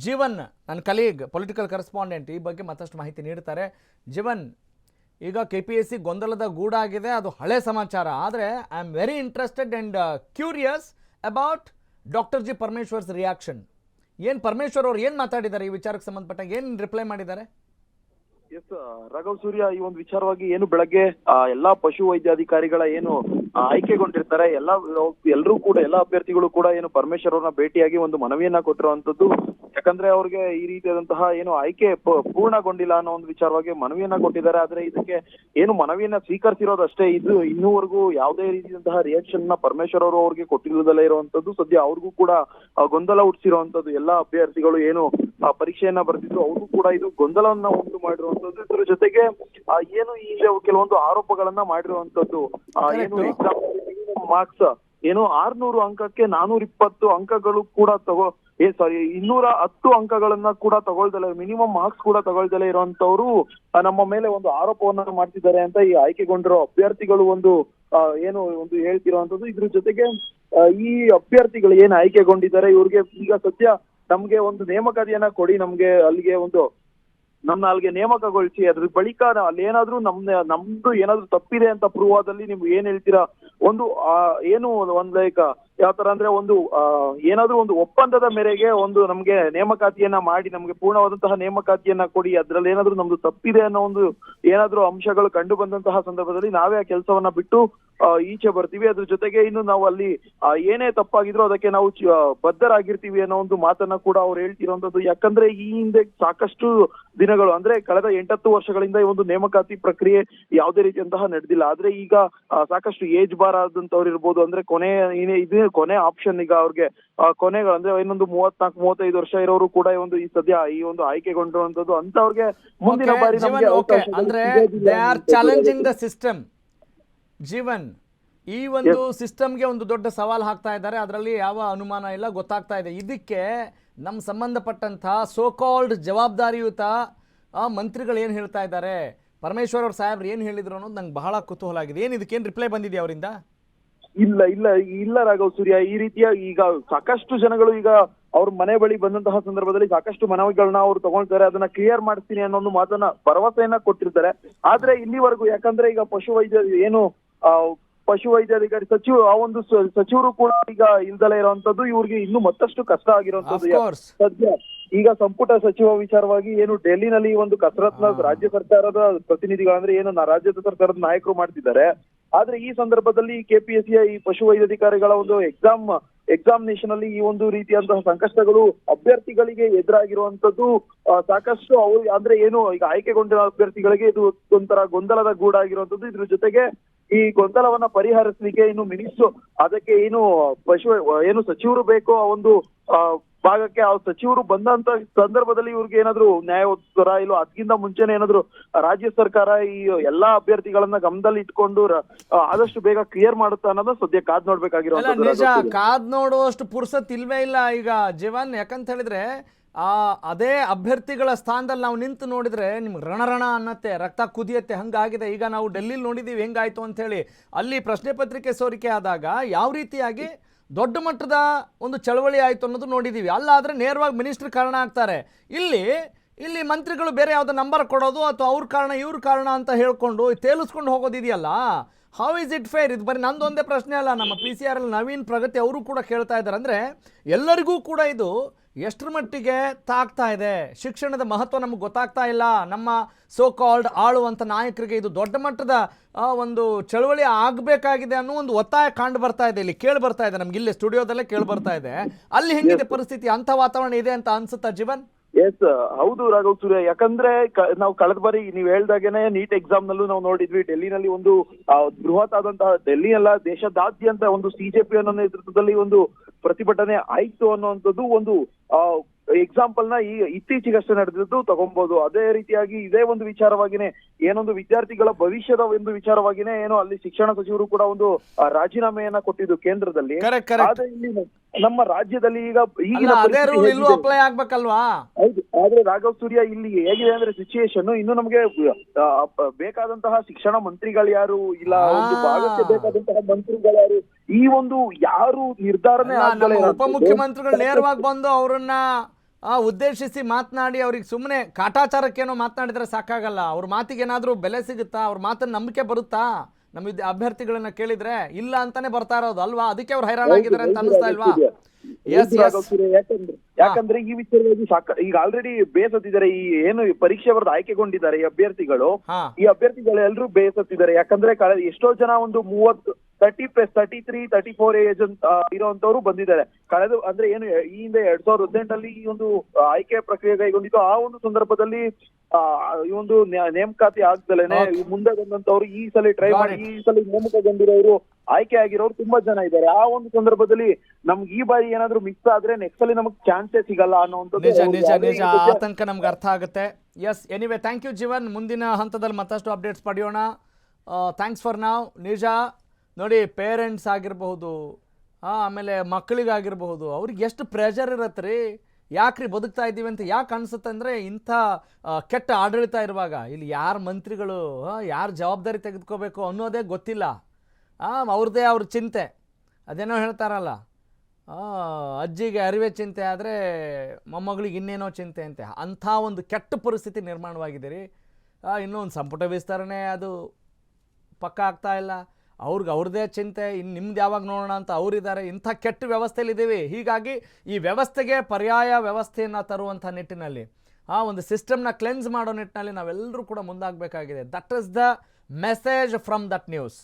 ಜೀವನ್ ನನ್ನ colleague political correspondent ಈ ಬಗ್ಗೆ ಮತ್ತಷ್ಟು ಮಾಹಿತಿ ನೀಡ್ತಾರೆ. ಜೀವನ್, ಈಗ KPSC ಗೊಂದಲದ ಗೂಡಾಗಿದೆ, ಅದು ಹಳೆ ಸಮಾಚಾರ. ಆದರೆ I am very interested and curious about doctor G Parameshwar's reaction. ಏನು ಪರಮೇಶ್ವರ್ ಅವ್ರು ಏನು ಮಾತಾಡಿದ್ದಾರೆ ಈ ವಿಚಾರಕ್ಕೆ ಸಂಬಂಧಪಟ್ಟಾಗ, ಏನು ರಿಪ್ಲೈ ಮಾಡಿದ್ದಾರೆ? ಎಸ್ ರಾಘವ್ ಸೂರ್ಯ, ಈ ಒಂದು ವಿಚಾರವಾಗಿ ಏನು ಬೆಳಗ್ಗೆ ಎಲ್ಲಾ ಪಶು ವೈದ್ಯಾಧಿಕಾರಿಗಳ ಏನು ಆಯ್ಕೆಗೊಂಡಿರ್ತಾರೆ ಎಲ್ಲರೂ ಕೂಡ ಎಲ್ಲಾ ಅಭ್ಯರ್ಥಿಗಳು ಕೂಡ ಏನು ಪರಮೇಶ್ವರ್ ಅವ್ರನ್ನ ಭೇಟಿಯಾಗಿ ಒಂದು ಮನವಿಯನ್ನ ಕೊಟ್ಟಿರುವಂತದ್ದು. ಯಾಕಂದ್ರೆ ಅವ್ರಿಗೆ ಈ ರೀತಿಯಾದಂತಹ ಏನು ಆಯ್ಕೆ ಪೂರ್ಣಗೊಂಡಿಲ್ಲ ಅನ್ನೋ ಒಂದು ವಿಚಾರವಾಗಿ ಮನವಿಯನ್ನ ಕೊಟ್ಟಿದ್ದಾರೆ. ಆದ್ರೆ ಇದಕ್ಕೆ ಏನು ಮನವಿಯನ್ನ ಸ್ವೀಕರಿಸಿರೋದಷ್ಟೇ, ಇದು ಇನ್ನೂವರೆಗೂ ಯಾವುದೇ ರೀತಿಯಾದಂತಹ ರಿಯಾಕ್ಷನ್ ನ ಪರಮೇಶ್ವರ್ ಅವರು ಅವ್ರಿಗೆ ಕೊಟ್ಟಿರುವುದಲ್ಲೇ ಇರುವಂತದ್ದು. ಸದ್ಯ ಅವ್ರಿಗೂ ಕೂಡ ಗೊಂದಲ ಹುಟ್ಟಿಸಿರುವಂತದ್ದು. ಎಲ್ಲಾ ಅಭ್ಯರ್ಥಿಗಳು ಏನು ಪರೀಕ್ಷೆಯನ್ನ ಬರೆದಿದ್ರು ಅವ್ರಿಗೂ ಕೂಡ ಇದು ಗೊಂದಲವನ್ನ ಉಂಟು ಮಾಡಿರುವಂತದ್ದು. ಇದ್ರ ಜೊತೆಗೆ ಏನು ಈಗ ಕೆಲವೊಂದು ಆರೋಪಗಳನ್ನ ಮಾಡಿರುವಂತದ್ದು. ಏನು ಎಕ್ಸಾಮ್ ಮಾರ್ಕ್ಸ್ ಏನು 600 ಅಂಕಕ್ಕೆ 420 ಅಂಕಗಳು ಕೂಡ 210 ಅಂಕಗಳನ್ನ ಕೂಡ ತಗೊಳ್ದಲೆ, ಮಿನಿಮಮ್ ಮಾರ್ಕ್ಸ್ ಕೂಡ ತಗೊಳ್ದಲೆ ಇರುವಂತವ್ರು ನಮ್ಮ ಮೇಲೆ ಒಂದು ಆರೋಪವನ್ನ ಮಾಡ್ತಿದ್ದಾರೆ ಅಂತ ಈ ಆಯ್ಕೆಗೊಂಡಿರೋ ಅಭ್ಯರ್ಥಿಗಳು ಒಂದು ಹೇಳ್ತಿರುವಂತದ್ದು. ಇದ್ರ ಜೊತೆಗೆ ಈ ಅಭ್ಯರ್ಥಿಗಳು ಏನ್ ಆಯ್ಕೆಗೊಂಡಿದ್ದಾರೆ ಇವ್ರಿಗೆ ಈಗ ಸದ್ಯ ನಮ್ಗೆ ಒಂದು ನೇಮಕಾತಿಯನ್ನ ಕೊಡಿ, ನಮ್ಗೆ ಅಲ್ಲಿಗೆ ಅಲ್ಲಿಗೆ ನೇಮಕಗೊಳಿಸಿ, ಅದ್ರ ಬಳಿಕ ಅಲ್ಲಿ ಏನಾದ್ರೂ ನಮ್ದು ಏನಾದ್ರು ತಪ್ಪಿದೆ ಅಂತ ಪ್ರೂವ್ ಆದಲ್ಲಿ ನೀವು ಏನ್ ಹೇಳ್ತೀರಾ, ಲೈಕ್ ಯಾವ ತರ ಅಂದ್ರೆ ಏನಾದ್ರೂ ಒಂದು ಒಪ್ಪಂದದ ಮೇರೆಗೆ ನಮ್ಗೆ ನೇಮಕಾತಿಯನ್ನ ಮಾಡಿ, ನಮ್ಗೆ ಪೂರ್ಣವಾದಂತಹ ನೇಮಕಾತಿಯನ್ನ ಕೊಡಿ, ಅದ್ರಲ್ಲಿ ಏನಾದ್ರೂ ನಮ್ದು ತಪ್ಪಿದೆ ಅನ್ನೋ ಏನಾದ್ರೂ ಅಂಶಗಳು ಕಂಡು ಬಂದಂತಹ ಸಂದರ್ಭದಲ್ಲಿ ನಾವೇ ಆ ಕೆಲಸವನ್ನ ಬಿಟ್ಟು ಈಚೆ ಬರ್ತೀವಿ. ಅದ್ರ ಜೊತೆಗೆ ಇನ್ನು ನಾವು ಅಲ್ಲಿ ಏನೇ ತಪ್ಪಾಗಿದ್ರು ಅದಕ್ಕೆ ನಾವು ಬದ್ಧರಾಗಿರ್ತೀವಿ ಅನ್ನೋ ಒಂದು ಮಾತನ್ನ ಕೂಡ ಅವ್ರು ಹೇಳ್ತಿರುವಂತದ್ದು. ಯಾಕಂದ್ರೆ ಈ ಹಿಂದೆ ಸಾಕಷ್ಟು ದಿನಗಳು ಅಂದ್ರೆ ಕಳೆದ 8-10 ವರ್ಷಗಳಿಂದ ಈ ಒಂದು ನೇಮಕಾತಿ ಪ್ರಕ್ರಿಯೆ ಯಾವುದೇ ರೀತಿಯಂತಹ ನಡೆದಿಲ್ಲ. ಆದ್ರೆ ಈಗ ಸಾಕಷ್ಟು ಏಜ್ ಬಾರ್ ಆದಂತವ್ರು ಇರ್ಬೋದು, ಅಂದ್ರೆ ಕೊನೆ ಆಪ್ಷನ್ ಈಗ ಅವ್ರಿಗೆ ಕೊನೆಗಳು ಅಂದ್ರೆ ಇನ್ನೊಂದು 34-35 ವರ್ಷ ಇರೋರು ಕೂಡ ಈ ಸದ್ಯ ಈ ಒಂದು ಆಯ್ಕೆಗೊಂಡಿರುವಂತದ್ದು ಅಂತ ಅವ್ರಿಗೆ ಮುಂದಿನ ಬಾರಿ ಅಂದ್ರೆ they are challenging the system. Jeevan, ಈ ಒಂದು ಸಿಸ್ಟಮ್ಗೆ ಒಂದು ದೊಡ್ಡ ಸವಾಲ್ ಹಾಕ್ತಾ ಇದ್ದಾರೆ, ಅದರಲ್ಲಿ ಯಾವ ಅನುಮಾನ ಇಲ್ಲ, ಗೊತ್ತಾಗ್ತಾ ಇದೆ. ಇದಕ್ಕೆ ನಮ್ಮ ಸಂಬಂಧಪಟ್ಟಂತಹ ಸೋ ಕಾಲ್ಡ್ ಜವಾಬ್ದಾರಿಯುತ ಮಂತ್ರಿಗಳು ಏನು ಹೇಳ್ತಾ ಇದ್ದಾರೆ, ಪರಮೇಶ್ವರ್ ಅವ್ರ ಸಾಹೇಬ್ರು ಏನು ಹೇಳಿದ್ರು ಅನ್ನೋದು ನಂಗೆ ಬಹಳ ಕುತೂಹಲ ಆಗಿದೆ. ಏನು ಇದಕ್ಕೇನು ರಿಪ್ಲೈ ಬಂದಿದೆ ಅವರಿಂದ? ಇಲ್ಲ ರಾಘವ್ ಸೂರ್ಯ, ಈ ರೀತಿಯ ಈಗ ಸಾಕಷ್ಟು ಜನಗಳು ಈಗ ಅವ್ರ ಮನೆ ಬಳಿ ಬಂದಂತಹ ಸಂದರ್ಭದಲ್ಲಿ ಸಾಕಷ್ಟು ಮನವಿಗಳನ್ನ ಅವ್ರು ತಗೊಳ್ತಾರೆ, ಅದನ್ನ ಕ್ಲಿಯರ್ ಮಾಡ್ತೀನಿ ಅನ್ನೋ ಒಂದು ಮಾತನ್ನ ಭರವಸೆಯನ್ನ ಕೊಟ್ಟಿರ್ತಾರೆ. ಆದ್ರೆ ಇಲ್ಲಿವರೆಗೂ ಯಾಕಂದ್ರೆ ಈಗ ಪಶು ವೈದ್ಯಾಧಿಕಾರಿ ಸಚಿವರು ಕೂಡ ಈಗ ಇಲ್ದಲೇ ಇರುವಂತದ್ದು, ಇವ್ರಿಗೆ ಇನ್ನು ಮತ್ತಷ್ಟು ಕಷ್ಟ ಆಗಿರುವಂತದ್ದು. ಸದ್ಯ ಈಗ ಸಂಪುಟ ಸಚಿವ ವಿಚಾರವಾಗಿ ಏನು ಡೆಲ್ಲಿನಲ್ಲಿ ಒಂದು ಕಸರತ್ನ ರಾಜ್ಯ ಸರ್ಕಾರದ ಪ್ರತಿನಿಧಿಗಳು ಅಂದ್ರೆ ರಾಜ್ಯ ಸರ್ಕಾರದ ನಾಯಕರು ಮಾಡ್ತಿದ್ದಾರೆ. ಆದ್ರೆ ಈ ಸಂದರ್ಭದಲ್ಲಿ KPSCಯ ಈ ಪಶು ವೈದ್ಯಾಧಿಕಾರಿಗಳ ಒಂದು ಎಕ್ಸಾಮಿನೇಷನ್ ಅಲ್ಲಿ ಈ ಒಂದು ರೀತಿಯಂತಹ ಸಂಕಷ್ಟಗಳು ಅಭ್ಯರ್ಥಿಗಳಿಗೆ ಎದುರಾಗಿರುವಂತದ್ದು ಸಾಕಷ್ಟು ಅಂದ್ರೆ ಈಗ ಆಯ್ಕೆಗೊಂಡಿರೋ ಅಭ್ಯರ್ಥಿಗಳಿಗೆ ಇದು ಒಂಥರ ಗೊಂದಲದ ಗೂಡಾಗಿರುವಂತದ್ದು. ಇದ್ರ ಜೊತೆಗೆ ಈ ಗೊಂದಲವನ್ನ ಪರಿಹರಿಸಲಿಕ್ಕೆ ಇನ್ನು ಅದಕ್ಕೆ ಸಚಿವರು ಬೇಕೋ ಆ ಒಂದು ಭಾಗಕ್ಕೆ ಆ ಸಚಿವರು ಬಂದಂತ ಸಂದರ್ಭದಲ್ಲಿ ಇವ್ರಿಗೆ ಏನಾದ್ರು ನ್ಯಾಯ ಒದಗಿಸ್ತಾರ, ಇಲ್ಲ ಅದಕ್ಕಿಂತ ಮುಂಚೆನೆ ಏನಾದ್ರು ರಾಜ್ಯ ಸರ್ಕಾರ ಈ ಎಲ್ಲಾ ಅಭ್ಯರ್ಥಿಗಳನ್ನ ಗಮನದಲ್ಲಿ ಇಟ್ಕೊಂಡು ಆದಷ್ಟು ಬೇಗ ಕ್ಲಿಯರ್ ಮಾಡುತ್ತಾ ಅನ್ನೋದು ಸದ್ಯ ಕಾದ್ ನೋಡ್ಬೇಕಾಗಿರೋದು. ಕಾದ್ ನೋಡುವಷ್ಟು ಪುರ್ಸತ್ ಇಲ್ವೇ ಇಲ್ಲ ಈಗ ಜೀವನ್. ಯಾಕಂತ ಹೇಳಿದ್ರೆ ಅದೇ ಅಭ್ಯರ್ಥಿಗಳ ಸ್ಥಾನದಲ್ಲಿ ನಾವು ನಿಂತು ನೋಡಿದ್ರೆ ನಿಮ್ಗೆ ರಣರಣ ಅನ್ನತ್ತೆ, ರಕ್ತ ಕುದಿಯತ್ತೆ, ಹಂಗಾಗಿದೆ. ಈಗ ನಾವು ಡೆಲ್ಲಿಲಿ ನೋಡಿದೀವಿ ಹೆಂಗಾಯ್ತು ಅಂತ ಹೇಳಿ. ಅಲ್ಲಿ ಪ್ರಶ್ನೆ ಪತ್ರಿಕೆ ಸೋರಿಕೆ ಆದಾಗ ಯಾವ ರೀತಿಯಾಗಿ ದೊಡ್ಡ ಮಟ್ಟದ ಒಂದು ಚಳವಳಿ ಆಯಿತು ಅನ್ನೋದು ನೋಡಿದ್ದೀವಿ. ಅಲ್ಲಾದರೆ ನೇರವಾಗಿ ಮಿನಿಸ್ಟ್ರ್ ಕಾರಣ ಆಗ್ತಾರೆ. ಇಲ್ಲಿ ಮಂತ್ರಿಗಳು ಬೇರೆ ಯಾವುದೋ ನಂಬರ್ ಕೊಡೋದು ಅಥವಾ ಅವ್ರ ಕಾರಣ ಇವ್ರ ಕಾರಣ ಅಂತ ಹೇಳ್ಕೊಂಡು ತೇಲಿಸ್ಕೊಂಡು ಹೋಗೋದಿದೆಯಲ್ಲ, ಹೌ ಇಸ್ ಇಟ್ ಫೇರ್? ಇದು ಬರೀ ನಂದೊಂದೇ ಪ್ರಶ್ನೆ ಅಲ್ಲ, ನಮ್ಮ PCRL ನವೀನ್ ಪ್ರಗತಿ ಅವರು ಕೂಡ ಕೇಳ್ತಾ ಇದ್ದಾರೆ. ಅಂದರೆ ಎಲ್ಲರಿಗೂ ಕೂಡ ಇದು ಎಷ್ಟರ ಮಟ್ಟಿಗೆ ತಾಗ್ತಾ ಇದೆ, ಶಿಕ್ಷಣದ ಮಹತ್ವ ನಮಗೆ ಗೊತ್ತಾಗ್ತಾ ಇಲ್ಲ, ನಮ್ಮ ಸೋ ಕಾಲ್ಡ್ ಆಳುವಂಥ ನಾಯಕರಿಗೆ ಇದು ದೊಡ್ಡ ಮಟ್ಟದ ಒಂದು ಚಳವಳಿ ಆಗಬೇಕಾಗಿದೆ ಅನ್ನೋ ಒಂದು ಒತ್ತಾಯ ಕಂಡು ಬರ್ತಾ ಇದೆ, ಇಲ್ಲಿ ಕೇಳಿ ಬರ್ತಾ ಇದೆ, ನಮ್ಗೆ ಇಲ್ಲಿ ಸ್ಟುಡಿಯೋದಲ್ಲೇ ಕೇಳಿ ಬರ್ತಾ ಇದೆ. ಅಲ್ಲಿ ಹೆಂಗಿದೆ ಪರಿಸ್ಥಿತಿ? ಅಂಥ ವಾತಾವರಣ ಇದೆ ಅಂತ ಅನ್ಸುತ್ತಾ ಜೀವನ್? ಎಸ್, ಹೌದು ರಾಘವ್ ಸೂರ್ಯ. ಯಾಕಂದ್ರೆ ನಾವು ಕಳೆದ ಬಾರಿ ನೀವ್ ಹೇಳ್ದಾಗೇನೆ ನೀಟ್ ಎಕ್ಸಾಮ್ ನಲ್ಲೂ ನಾವು ನೋಡಿದ್ವಿ, ಡೆಲ್ಲಿನಲ್ಲಿ ಒಂದು ಬೃಹತ್ ಆದಂತಹ, ಡೆಲ್ಲಿ ಅಲ್ಲ ದೇಶದಾದ್ಯಂತ ಒಂದು CJP ಅನ್ನೋ ನೇತೃತ್ವದಲ್ಲಿ ಒಂದು ಪ್ರತಿಭಟನೆ ಆಯ್ತು ಅನ್ನುವಂಥದ್ದು ಒಂದು ಎಕ್ಸಾಂಪಲ್ ನ ಇತ್ತೀಚೆಗಷ್ಟೇ ನಡೆದಿದ್ದು ತಗೊಬಹುದು. ಅದೇ ರೀತಿಯಾಗಿ ಇದೇ ಒಂದು ವಿಚಾರವಾಗಿನೇ ಏನೊಂದು ವಿದ್ಯಾರ್ಥಿಗಳ ಭವಿಷ್ಯದ ಒಂದು ವಿಚಾರವಾಗಿನೇ ಅಲ್ಲಿ ಶಿಕ್ಷಣ ಸಚಿವರು ಕೂಡ ಒಂದು ರಾಜೀನಾಮೆಯನ್ನ ಕೊಟ್ಟಿದ್ದು ಕೇಂದ್ರದಲ್ಲಿ. ಆದ್ರೆ ಇಲ್ಲಿ ನಮ್ಮ ರಾಜ್ಯದಲ್ಲಿ ಈಗ ಅಪ್ಲೈ ಆಗ್ಬೇಕಲ್ವಾ? ಹೌದು. ಆದ್ರೆ ರಾಘವ್ ಸೂರ್ಯ, ಇಲ್ಲಿ ಹೇಗಿದೆ ಅಂದ್ರೆ ಸಿಚುಯೇಷನ್, ಇನ್ನು ನಮ್ಗೆ ಬೇಕಾದಂತಹ ಶಿಕ್ಷಣ ಮಂತ್ರಿಗಳು ಯಾರು ಇಲ್ಲ, ಒಂದು ಭಾಗಕ್ಕೆ ಬೇಕಾದಂತಹ ಮಂತ್ರಿಗಳು ಯಾರು, ಈ ಒಂದು ಯಾರು ನಿರ್ಧಾರನೇ ಉಪಮುಖ್ಯಮಂತ್ರಿಗಳು ನೇರವಾಗಿ ಬಂದು ಅವರನ್ನ ಉದ್ದೇಶಿಸಿ ಮಾತನಾಡಿ ಅವ್ರಿಗೆ ಸುಮ್ಮನೆ ಕಾಟಾಚಾರಕ್ಕೇನೋ ಮಾತನಾಡಿದ್ರೆ ಸಾಕಾಗಲ್ಲ. ಅವ್ರ ಮಾತಿಗೆ ಏನಾದರೂ ಬೆಲೆ ಸಿಗುತ್ತಾ? ಅವ್ರ ಮಾತನ್ನ ನಂಬಿಕೆ ಬರುತ್ತಾ? ನಮ್ಮ ಅಭ್ಯರ್ಥಿಗಳನ್ನ ಕೇಳಿದ್ರೆ ಇಲ್ಲ ಅಂತಾನೆ ಬರ್ತಾ ಇರೋದು ಅಲ್ವಾ? ಅದಕ್ಕೆ ಅವ್ರು ಹೈರಾಣ ಆಗಿದ್ದಾರೆ ಅಂತ ಅನಿಸ್ತಾ ಇಲ್ವಾ? ಎಸ್ ಎಸ್ ಯಾಕಂದ್ರೆ ಈ ವಿಚಾರವಾಗಿ ಈಗ ಆಲ್ರೆಡಿ ಬೇಸತ್ತಿದ್ದಾರೆ. ಈ ಏನು ಪರೀಕ್ಷೆ ಬರೆದು ಆಯ್ಕೆಗೊಂಡಿದ್ದಾರೆ ಈ ಅಭ್ಯರ್ಥಿಗಳು, ಹಾ ಈ ಅಭ್ಯರ್ಥಿಗಳು ಎಲ್ಲರೂ ಬೇಸತ್ತಿದ್ದಾರೆ. ಯಾಕಂದ್ರೆ ಎಷ್ಟೋ ಜನ ಒಂದು 30+33 34 ಏಜ್ ಇರುವಂತವ್ರು ಬಂದಿದ್ದಾರೆ. ಅಂದ್ರೆ ಏನು ಈ ಹಿಂದೆ 2018 ಈ ಒಂದು ಆಯ್ಕೆ ಪ್ರಕ್ರಿಯೆ ಕೈಗೊಂಡಿದ್ದು, ಆ ಒಂದು ಸಂದರ್ಭದಲ್ಲಿ ಈ ಒಂದು ನೇಮಕಾತಿ ಆಗ್ದಲೇನೆ ಮುಂದೆ ಬಂದಂತವ್ರು ಈ ಸಲ ಟ್ರೈ ಮಾಡಿ ಈ ಸಲ ನೇಮಕಗೊಂಡಿರೋರು ಆಯ್ಕೆ ಆಗಿರೋರು ತುಂಬಾ ಜನ ಇದ್ದಾರೆ. ಆ ಒಂದು ಸಂದರ್ಭದಲ್ಲಿ ನಮ್ಗೆ ಈ ಬಾರಿ ಏನಾದ್ರು ಮಿಕ್ಸ್ ಆದ್ರೆ ನೆಕ್ಸ್ಟ್ ಸಲ ನಮಗ್ ಚಾನ್ಸೇ ಸಿಗಲ್ಲ ನಿಜ ನಿಜ ನಿಜ ಅನ್ನೋದು ಆತಂಕ ನಮ್ಗೆ ಅರ್ಥ ಆಗುತ್ತೆ. Yes anyway thank you Jeevan. ಮುಂದಿನ ಹಂತದಲ್ಲಿ ಮತ್ತಷ್ಟು ಅಪ್ಡೇಟ್ಸ್ ಪಡೆಯೋಣ. ಥ್ಯಾಂಕ್ಸ್ ಫಾರ್ ನಾವ್. ನಿಜ ನೋಡಿ, ಪೇರೆಂಟ್ಸ್ ಆಗಿರಬಹುದು, ಆಮೇಲೆ ಮಕ್ಕಳಿಗಾಗಿರ್ಬಹುದು, ಅವ್ರಿಗೆ ಎಷ್ಟು ಪ್ರೆಷರ್ ಇರತ್ತೆ ರೀ. ಯಾಕ್ರಿ ಬದುಕ್ತಾ ಇದ್ದೀವಿ ಅಂತ ಯಾಕೆ ಅನಿಸುತ್ತೆ ಅಂದರೆ, ಇಂಥ ಕೆಟ್ಟ ಆಡಳಿತ ಇರುವಾಗ ಇಲ್ಲಿ ಯಾರು ಮಂತ್ರಿಗಳು, ಯಾರು ಜವಾಬ್ದಾರಿ ತೆಗೆದುಕೋಬೇಕು ಅನ್ನೋದೇ ಗೊತ್ತಿಲ್ಲ. ಅವ್ರದ್ದೇ ಅವ್ರ ಚಿಂತೆ. ಅದೇನೋ ಹೇಳ್ತಾರಲ್ಲ, ಅಜ್ಜಿಗೆ ಅರಿವೆ ಚಿಂತೆ ಆದರೆ ಮೊಮ್ಮಗಳಿಗೆ ಇನ್ನೇನೋ ಚಿಂತೆ ಅಂತೆ. ಅಂಥ ಒಂದು ಕೆಟ್ಟ ಪರಿಸ್ಥಿತಿ ನಿರ್ಮಾಣವಾಗಿದೆ ರೀ. ಇನ್ನೂ ಒಂದು ಸಂಪುಟ ವಿಸ್ತರಣೆ ಅದು ಪಕ್ಕ ಆಗ್ತಾ ಇಲ್ಲ. ಅವ್ರದ್ದೇ ಚಿಂತೆ, ಇನ್ನು ನಿಮ್ದು ಯಾವಾಗ ನೋಡೋಣ ಅಂತ ಅವರಿದ್ದಾರೆ. ಇಂಥ ಕೆಟ್ಟ ವ್ಯವಸ್ಥೆಯಲ್ಲಿದ್ದೀವಿ. ಹೀಗಾಗಿ ಈ ವ್ಯವಸ್ಥೆಗೆ ಪರ್ಯಾಯ ವ್ಯವಸ್ಥೆಯನ್ನು ತರುವಂಥ ನಿಟ್ಟಿನಲ್ಲಿ, ಒಂದು ಸಿಸ್ಟಮ್ನ ಕ್ಲೆನ್ಸ್ ಮಾಡೋ ನಿಟ್ಟಿನಲ್ಲಿ ನಾವೆಲ್ಲರೂ ಕೂಡ ಮುಂದಾಗಬೇಕಾಗಿದೆ. That is the message from that news.